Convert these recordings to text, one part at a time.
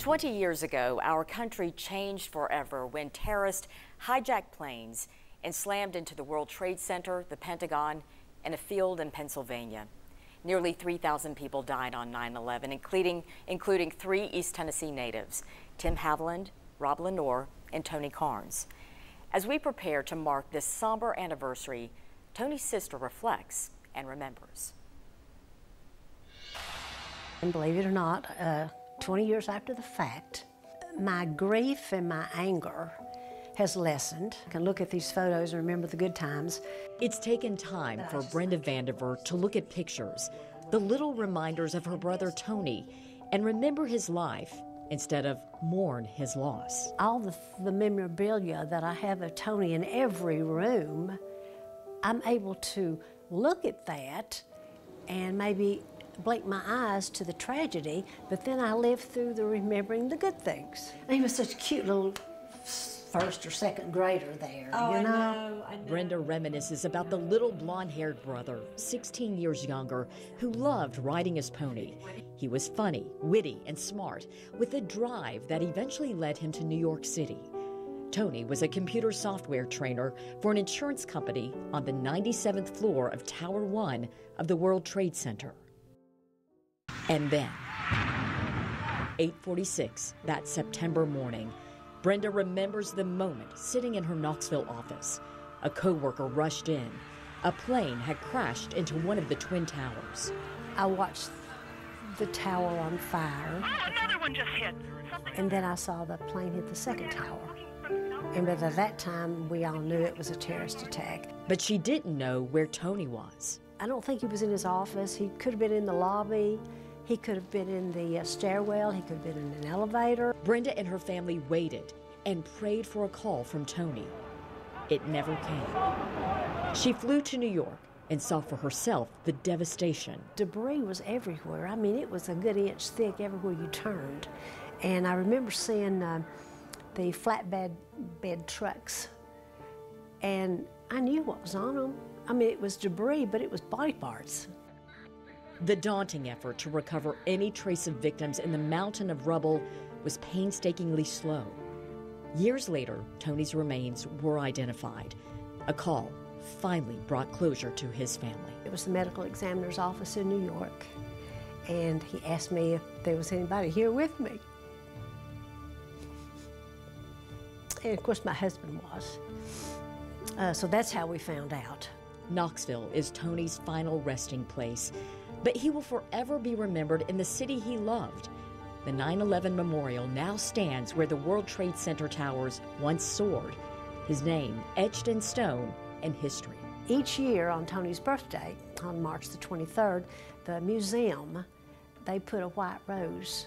20 years ago, our country changed forever when terrorists hijacked planes and slammed into the World Trade Center, the Pentagon, and a field in Pennsylvania. Nearly 3,000 people died on 9/11, including 3 East Tennessee natives, Tim Haviland, Rob Lenior, and Tony Karnes. As we prepare to mark this somber anniversary, Tony's sister reflects and remembers. And believe it or not, 20 years after the fact, my grief and my anger has lessened. I can look at these photos and remember the good times. It's taken time for Brenda Vandiver to look at pictures, the little reminders of her brother Tony, and remember his life instead of mourn his loss. All the memorabilia that I have of Tony in every room, I'm able to look at that and maybe blink my eyes to the tragedy, but then I live through the remembering the good things. And he was such a cute little first or second grader there, you know? I know. Brenda reminisces about the little blonde-haired brother, 16 years younger, who loved riding his pony. He was funny, witty, and smart, with a drive that eventually led him to New York City. Tony was a computer software trainer for an insurance company on the 97th floor of Tower 1 of the World Trade Center. And then, 8:46 that September morning, Brenda remembers the moment sitting in her Knoxville office. A coworker rushed in. A plane had crashed into one of the twin towers. I watched the tower on fire. Another one just hit. And then I saw the plane hit the second tower. And by that time, we all knew it was a terrorist attack. But she didn't know where Tony was. I don't think he was in his office. He could have been in the lobby. He could have been in the stairwell. He could have been in an elevator. Brenda and her family waited and prayed for a call from Tony. It never came. She flew to New York and saw for herself the devastation. Debris was everywhere. I mean, it was a good inch thick everywhere you turned. And I remember seeing the flatbed trucks, and I knew what was on them. I mean, it was debris, but it was body parts. The daunting effort to recover any trace of victims in the mountain of rubble was painstakingly slow. Years later, Tony's remains were identified. A call finally brought closure to his family. It was the medical examiner's office in New York, and he asked me if there was anybody here with me. And of course, my husband was. So that's how we found out. Knoxville is Tony's final resting place, but he will forever be remembered in the city he loved. The 9/11 memorial now stands where the World Trade Center towers once soared, his name etched in stone and history. Each year on Tony's birthday, on March the 23rd, the museum, they put a white rose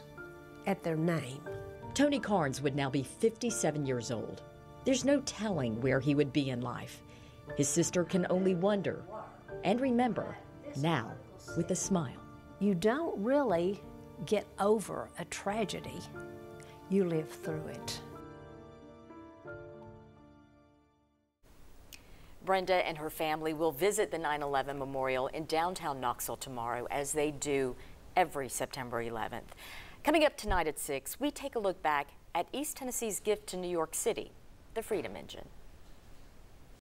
at their name. Tony Karnes would now be 57 years old. There's no telling where he would be in life. His sister can only wonder and remember, now with a smile. You don't really get over a tragedy. You live through it. Brenda and her family will visit the 9/11 memorial in downtown Knoxville tomorrow, as they do every September 11th. Coming up tonight at 6, we take a look back at East Tennessee's gift to New York City, the Freedom Engine.